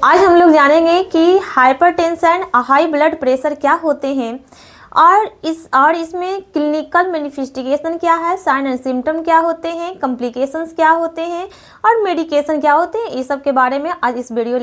आज हम लोग जानेंगे कि हाइपरटेंशन हाई ब्लड प्रेशर क्या होते हैं और इसमें क्लिनिकल मैनिफेस्टेशन क्या है, साइन एंड सिम्टम क्या होते हैं, कॉम्प्लिकेशंस क्या होते हैं और मेडिकेशन क्या होते हैं। इस सब के बारे में आज इस वीडियो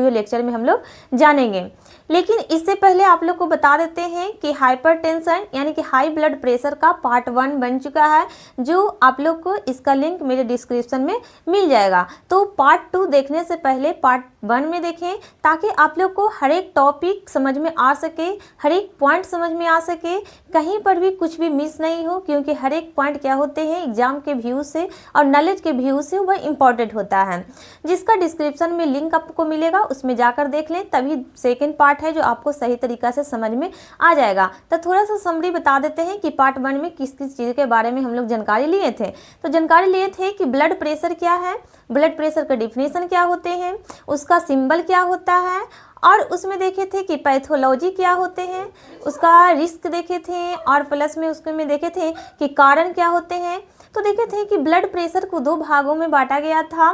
लेक्चर में हम लोग जानेंगे। लेकिन इससे पहले आप लोग को बता देते हैं कि हाइपरटेंशन यानी कि हाई ब्लड प्रेशर का पार्ट 1 बन चुका है, जो आप लोग को इसका लिंक मेरे डिस्क्रिप्शन में मिल जाएगा। तो पार्ट 2 देखने से पहले पार्ट 1 में देखें, ताकि आप लोग को हर एक टॉपिक समझ में आ सके, हर एक पॉइंट समझ में आ सके, कहीं पर भी कुछ भी मिस नहीं हो, क्योंकि हर एक पॉइंट क्या होते हैं एग्जाम के व्यू से और नॉलेज के व्यू से वह इंपॉर्टेंट होता है। जिसका डिस्क्रिप्शन में लिंक आपको मिलेगा, उसमें जाकर देख लें, तभी सेकेंड पार्ट है जो आपको सही तरीका से समझ में आ जाएगा। तो थोड़ा सा समरी बता देते हैं कि पार्ट 1 में किस किस चीज़ के बारे में हम लोग जानकारी लिए थे। तो जानकारी लिए थे कि ब्लड प्रेशर क्या है, ब्लड प्रेशर का डिफिनेशन क्या होते हैं, उसका सिंबल क्या होता है, और उसमें देखे थे कि पैथोलॉजी क्या होते हैं, उसका रिस्क देखे थे, और प्लस में उसके में देखे थे कि कारण क्या होते हैं। तो देखे थे कि ब्लड प्रेशर को 2 भागों में बांटा गया था,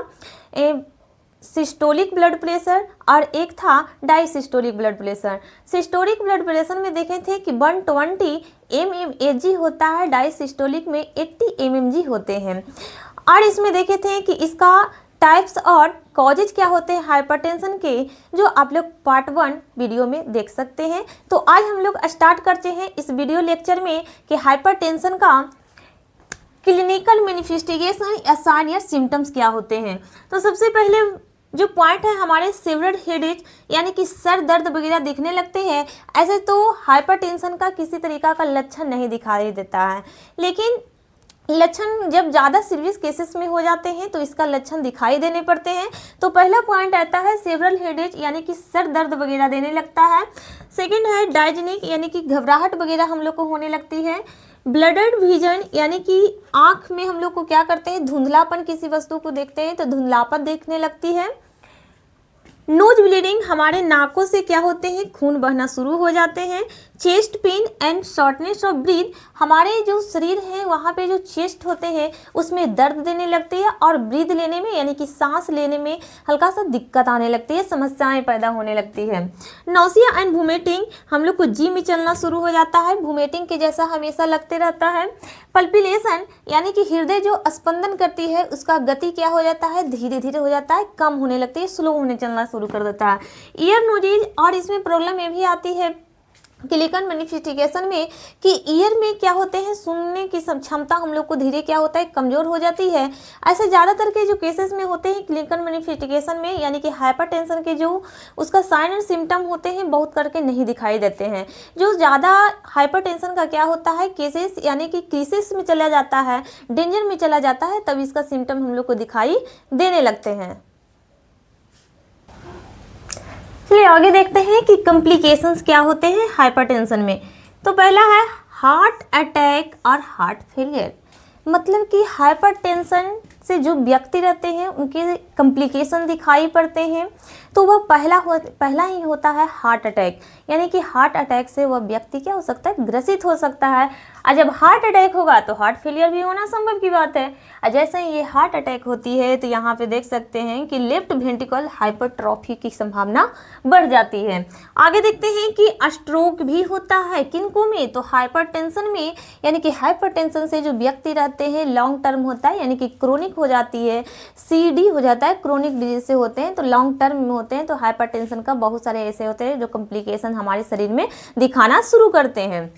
सिस्टोलिक ब्लड प्रेशर और एक था diastolic blood pressure. Systolic blood pressure में देखे थे कि 120 mmHg होता है, डायसिस्टोलिक में 80 mmG होते हैं। और इसमें देखे थे कि इसका टाइप्स और कॉजेज क्या होते हैं हाइपरटेंशन के, जो आप लोग पार्ट 1 वीडियो में देख सकते हैं। तो आज हम लोग स्टार्ट करते हैं इस वीडियो लेक्चर में कि हाइपरटेंशन का क्लिनिकल मैनिफेस्टेशन या साइन या सिम्टम्स क्या होते हैं। तो सबसे पहले जो पॉइंट है हमारे सिवियर हेडेक यानी कि सर दर्द वगैरह दिखने लगते हैं। ऐसे तो हाइपरटेंशन का किसी तरीका का लक्षण नहीं दिखाई देता है, लेकिन लक्षण जब ज़्यादा सीरियस केसेस में हो जाते हैं तो इसका लक्षण दिखाई देने पड़ते हैं। तो पहला पॉइंट आता है सेवरल हेडेक यानी कि सर दर्द वगैरह देने लगता है। सेकंड है डायजेनिक यानी कि घबराहट वगैरह हम लोग को होने लगती है। ब्लडेड विजन यानी कि आँख में हम लोग को क्या करते हैं, धुंधलापन, किसी वस्तु को देखते हैं तो धुंधलापन देखने लगती है। नोज ब्लीडिंग, हमारे नाकों से क्या होते हैं खून बहना शुरू हो जाते हैं। Chest pain and shortness of breath, हमारे जो शरीर है वहाँ पे जो चेस्ट होते हैं उसमें दर्द देने लगती है और ब्रीथ लेने में यानी कि सांस लेने में हल्का सा दिक्कत आने लगती है, समस्याएं पैदा होने लगती है। नौसिया एंड वोमिटिंग, हम लोग को जी में चलना शुरू हो जाता है, वोमिटिंग के जैसा हमेशा लगते रहता है। पल्पिलेशन यानी कि हृदय जो स्पंदन करती है उसका गति क्या हो जाता है, धीरे धीरे हो जाता है, कम होने लगती है, स्लो होने चलना शुरू कर देता है। ईयर नोजेज, और इसमें प्रॉब्लम ये भी आती है क्लिनिकल मैनिफेस्टेशन में कि ईयर में क्या होते हैं, सुनने की क्षमता हम लोग को धीरे क्या होता है कमजोर हो जाती है। ऐसे ज़्यादातर के जो केसेस में होते हैं क्लिनिकल मैनिफेस्टेशन में यानी कि हाइपरटेंशन के जो उसका साइन एंड सिम्टम होते हैं बहुत करके नहीं दिखाई देते हैं। जो ज़्यादा हाइपरटेंशन का क्या होता है केसेस यानी कि क्राइसिस में चला जाता है, डेंजर में चला जाता है, तब इसका सिम्टम हम लोग को दिखाई देने लगते हैं। चलिए आगे देखते हैं कि कॉम्प्लिकेशंस क्या होते हैं हाइपरटेंशन में। तो पहला है हार्ट अटैक और हार्ट फेलियर। मतलब कि हाइपरटेंशन से जो व्यक्ति रहते हैं उनके कॉम्प्लिकेशन दिखाई पड़ते हैं। तो वह पहला ही होता है हार्ट अटैक, यानी कि हार्ट अटैक से वह व्यक्ति क्या हो सकता है, ग्रसित हो सकता है। और जब हार्ट अटैक होगा तो हार्ट फेलियर भी होना संभव की बात है। और जैसे ही ये हार्ट अटैक होती है तो यहाँ पे देख सकते हैं कि लेफ्ट वेंट्रिकल हाइपरट्रॉफी की संभावना बढ़ जाती है। आगे देखते हैं कि स्ट्रोक भी होता है किनको में, तो हाइपरटेंशन में, यानी कि हाइपरटेंशन से जो व्यक्ति रहते हैं लॉन्ग टर्म होता है यानी कि क्रोनिक हो जाती है, CD हो जाता है, क्रोनिक डिजीज से होते हैं तो लॉन्ग टर्म में होते हैं। तो हाइपरटेंशन का बहुत सारे ऐसे होते हैं जो कॉम्प्लिकेशन हमारे शरीर में दिखाना शुरू करते हैं।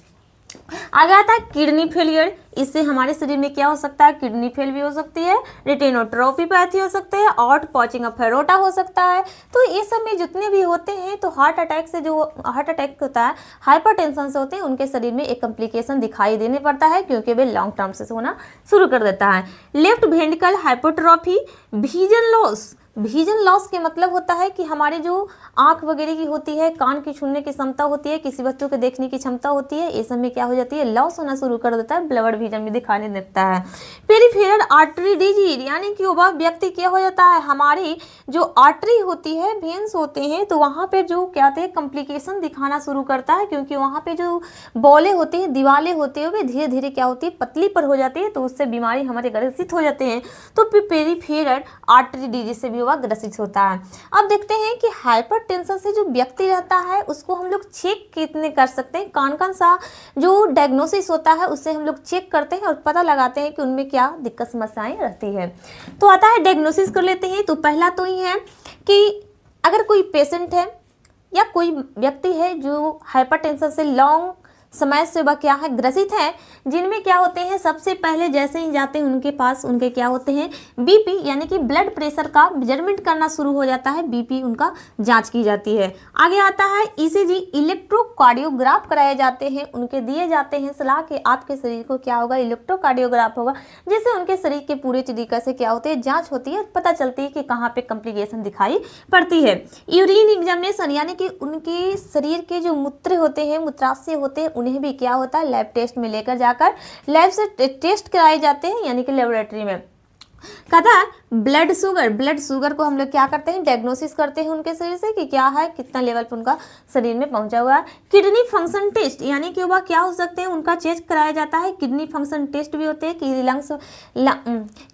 आगे आता है किडनी फेलियर। इससे हमारे शरीर में क्या हो सकता है, किडनी फेल भी हो सकती है, रेटिनोट्रोपिपैथी हो सकती है, और पॉचिंग ऑफ फेरोटा हो सकता है। तो ये सब में जितने भी होते हैं तो हार्ट अटैक से जो हार्ट अटैक होता है हाइपरटेंशन से होते हैं उनके शरीर में एक कॉम्प्लिकेशन दिखाई देने पड़ता है, क्योंकि वे लॉन्ग टर्म से होना शुरू कर देता है। Left ventricle hypertrophy, vision loss. Vision loss के मतलब होता है कि हमारे जो आंख वगैरह की होती है, कान की सुनने की क्षमता होती है, किसी वस्तु को देखने की क्षमता होती है, ये सब में क्या हो जाती है, लॉस होना शुरू कर देता है, ब्लड विजन में दिखाने लगता है। पेरिफेरल आर्टरी डिजीज, यानी कि वह व्यक्ति क्या हो जाता है, हमारी जो आर्टरी होती है, वेन्स होते हैं, तो वहाँ पे जो क्या होते हैं कॉम्प्लिकेशन दिखाना शुरू करता है, क्योंकि वहाँ पे जो बॉलें होती हैं, दीवारें होती है, वे धीरे धीरे क्या होती है पतली पर हो जाती है, तो उससे बीमारी हमारे ग्रसित हो जाते हैं। तो पेरिफेरल आर्टरी डिजीज से भी वह ग्रसित होता है। अब देखते हैं कि हाइपरटेंशन से जो व्यक्ति रहता है उसको हम लोग चेक कितने कर सकते हैं, कौन कौन सा जो डायग्नोसिस होता है उससे हम लोग चेक करते हैं और पता लगाते हैं कि उनमें क्या दिक्कत समस्याएं रहती है। तो आता है डायग्नोसिस कर लेते हैं। तो पहला तो ये है कि अगर कोई पेशेंट है या कोई व्यक्ति है जो हाइपरटेंशन से लॉन्ग समय से वह क्या है ग्रसित है, जिनमें क्या होते हैं सबसे पहले जैसे ही जाते हैं उनके पास उनके क्या होते हैं बीपी यानी कि ब्लड प्रेशर का मेजरमेंट करना शुरू हो जाता है, बीपी उनका जांच की जाती है। आगे आता है ईसीजी इलेक्ट्रोकार्डियोग्राफ कराए जाते हैं, उनके दिए जाते हैं सलाह कि आपके शरीर को क्या होगा इलेक्ट्रोकार्डियोग्राफ होगा, जिससे उनके शरीर के पूरे तरीके से क्या होते हैं जाँच होती है, पता चलती है कि कहाँ पे कॉम्प्लिकेशन दिखाई पड़ती है। यूरिन एग्जामिनेशन यानी कि उनके शरीर के जो मूत्र होते हैं मूत्राशय होते हैं उन्हें भी क्या होता है लैब टेस्ट में लेकर जाकर लैब से टेस्ट कराए जाते हैं यानी कि लेबोरेटरी में। कहता है ब्लड शुगर को हम लोग क्या करते हैं डायग्नोसिस करते हैं उनके शरीर से कि क्या है कितना लेवल पर उनका शरीर में पहुंचा हुआ है। किडनी फंक्शन टेस्ट यानी कि वह क्या हो सकते हैं उनका चेक कराया जाता है, किडनी फंक्शन टेस्ट भी होते हैं कि लंग्स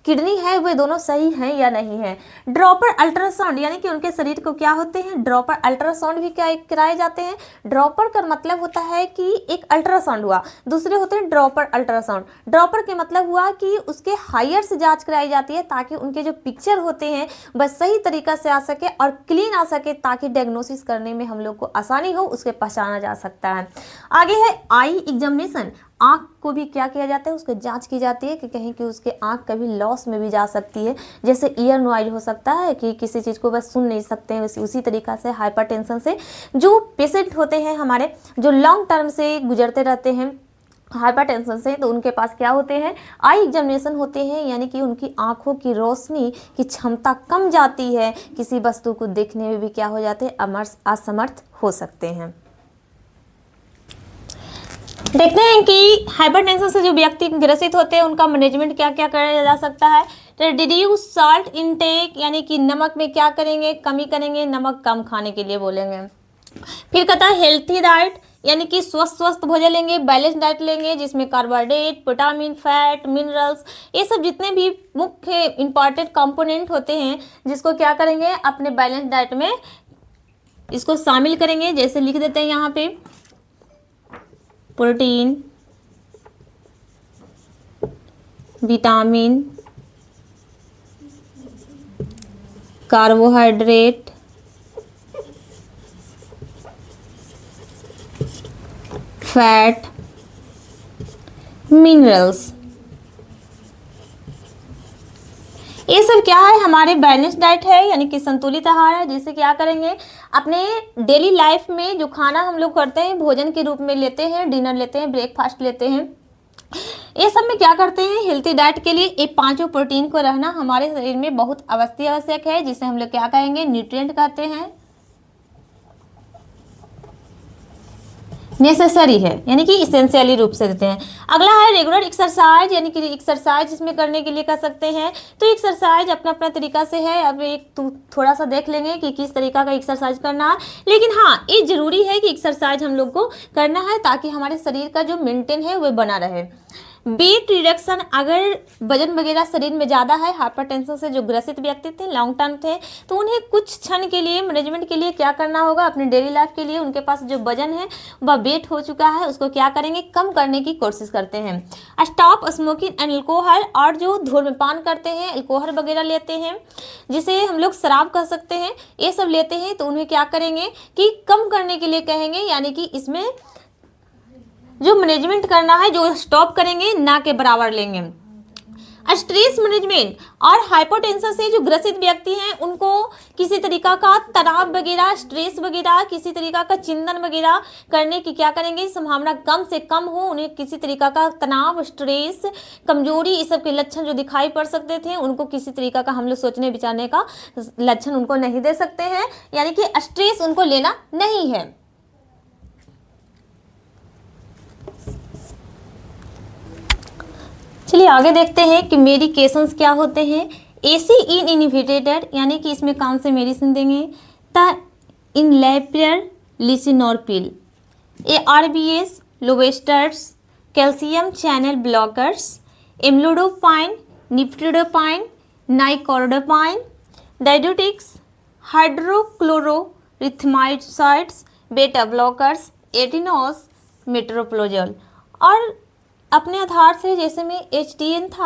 किडनी है वे दोनों सही हैं या नहीं है। ड्रॉपर अल्ट्रासाउंड यानी कि उनके शरीर को क्या होते हैं ड्रॉपर अल्ट्रासाउंड भी क्या कराए जाते हैं। ड्रॉपर का मतलब होता है कि एक अल्ट्रासाउंड हुआ, दूसरे होते हैं ड्रॉपर अल्ट्रासाउंड। ड्रॉपर के मतलब हुआ कि उसके हायर से जांच कराई जाती है ताकि उनके जो पिक्चर होते हैं बस सही तरीका से आ सके और क्लीन आ सके, ताकि डायग्नोसिस करने में हम लोग को आसानी हो, उसके पहचाना जा सकता है। आगे है आई एग्जामिनेशन, आँख को भी क्या किया जाता है उसको जांच की जाती है कि कहीं कि उसके आँख कभी लॉस में भी जा सकती है, जैसे ईयर नॉइज हो सकता है कि किसी चीज़ को बस सुन नहीं सकते हैं, उसी तरीका से हाइपरटेंशन से जो पेशेंट होते हैं हमारे जो लॉन्ग टर्म से गुजरते रहते हैं हाइपरटेंशन से, तो उनके पास क्या होते हैं आई एग्जामिनेशन होते हैं, यानी कि उनकी आंखों की रोशनी की क्षमता कम जाती है, किसी वस्तु को देखने में भी क्या हो जाते हैं असमर्थ हो सकते हैं। देखते हैं कि हाइपरटेंशन से जो व्यक्ति ग्रसित होते हैं उनका मैनेजमेंट क्या क्या किया जा सकता है। तो रिड्यूस साल्ट इनटेक यानी कि नमक में क्या करेंगे कमी करेंगे, नमक कम खाने के लिए बोलेंगे। फिर कहता है हेल्थी डाइट यानी कि स्वस्थ भोजन लेंगे, बैलेंस डाइट लेंगे जिसमें कार्बोहाइड्रेट विटामिन फैट मिनरल्स ये सब जितने भी मुख्य इंपॉर्टेंट कंपोनेंट होते हैं जिसको क्या करेंगे अपने बैलेंस डाइट में इसको शामिल करेंगे। जैसे लिख देते हैं यहाँ पे protein vitamin carbohydrate fat minerals, ये सब क्या है हमारे बैलेंस डाइट है यानी कि संतुलित आहार है, जिसे क्या करेंगे अपने डेली लाइफ में जो खाना हम लोग करते हैं भोजन के रूप में लेते हैं, डिनर लेते हैं, ब्रेकफास्ट लेते हैं, ये सब में क्या करते हैं हेल्थी डाइट के लिए ये पांचों प्रोटीन को रहना हमारे शरीर में बहुत आवश्यक है, जिसे हम लोग क्या कहेंगे न्यूट्रिएंट कहते हैं, नेसेसरी है यानी कि इसेंशियली रूप से देते हैं। अगला है रेगुलर एक्सरसाइज यानी कि एक्सरसाइज इसमें करने के लिए कर सकते हैं। तो एक्सरसाइज अपना अपना तरीका से है, अब एक थोड़ा सा देख लेंगे कि किस तरीका का एक्सरसाइज करना है, लेकिन हाँ ये जरूरी है कि एक्सरसाइज हम लोग को करना है ताकि हमारे शरीर का जो मेंटेन है वह बना रहे। वेट रिडक्शन, अगर वजन वगैरह शरीर में ज़्यादा है हाइपरटेंशन से जो ग्रसित व्यक्ति थे लॉन्ग टर्म थे तो उन्हें कुछ क्षण के लिए मैनेजमेंट के लिए क्या करना होगा अपने डेली लाइफ के लिए उनके पास जो वजन है वह वेट हो चुका है उसको क्या करेंगे कम करने की कोशिश करते हैं। स्टॉप स्मोकिंग एंड अल्कोहल, और जो धूम्रपान करते हैं अल्कोहल वगैरह लेते हैं जिसे हम लोग शराब कह सकते हैं, ये सब लेते हैं तो उन्हें क्या करेंगे कि कम करने के लिए कहेंगे, यानी कि इसमें जो मैनेजमेंट करना है जो स्टॉप करेंगे ना के बराबर लेंगे। स्ट्रेस मैनेजमेंट, और हाइपोटेंशन से जो ग्रसित व्यक्ति हैं उनको किसी तरीका का तनाव वगैरह स्ट्रेस वगैरह किसी तरीका का चिंतन वगैरह करने की क्या करेंगे संभावना कम से कम हो, उन्हें किसी तरीका का तनाव स्ट्रेस कमजोरी इस सब के लक्षण जो दिखाई पड़ सकते थे उनको किसी तरीका का हम लोग सोचने विचारने का लक्षण उनको नहीं दे सकते हैं, यानी कि स्ट्रेस उनको लेना नहीं है। चलिए आगे देखते हैं कि मेडिकेशंस क्या होते हैं। एसी इन इनहिबिटेटर यानी कि इसमें कौन से मेडिसिन देंगे, द इनलेपियर लिसिनोरपिल, ARBs लोवेस्टर्स, calcium channel blockers, amlodipine, nifedipine, nicardipine, diuretics, hydrochlorothiazides, beta blockers, एटिनोस, मेट्रोप्रोजोल। और अपने आधार से जैसे में HTN था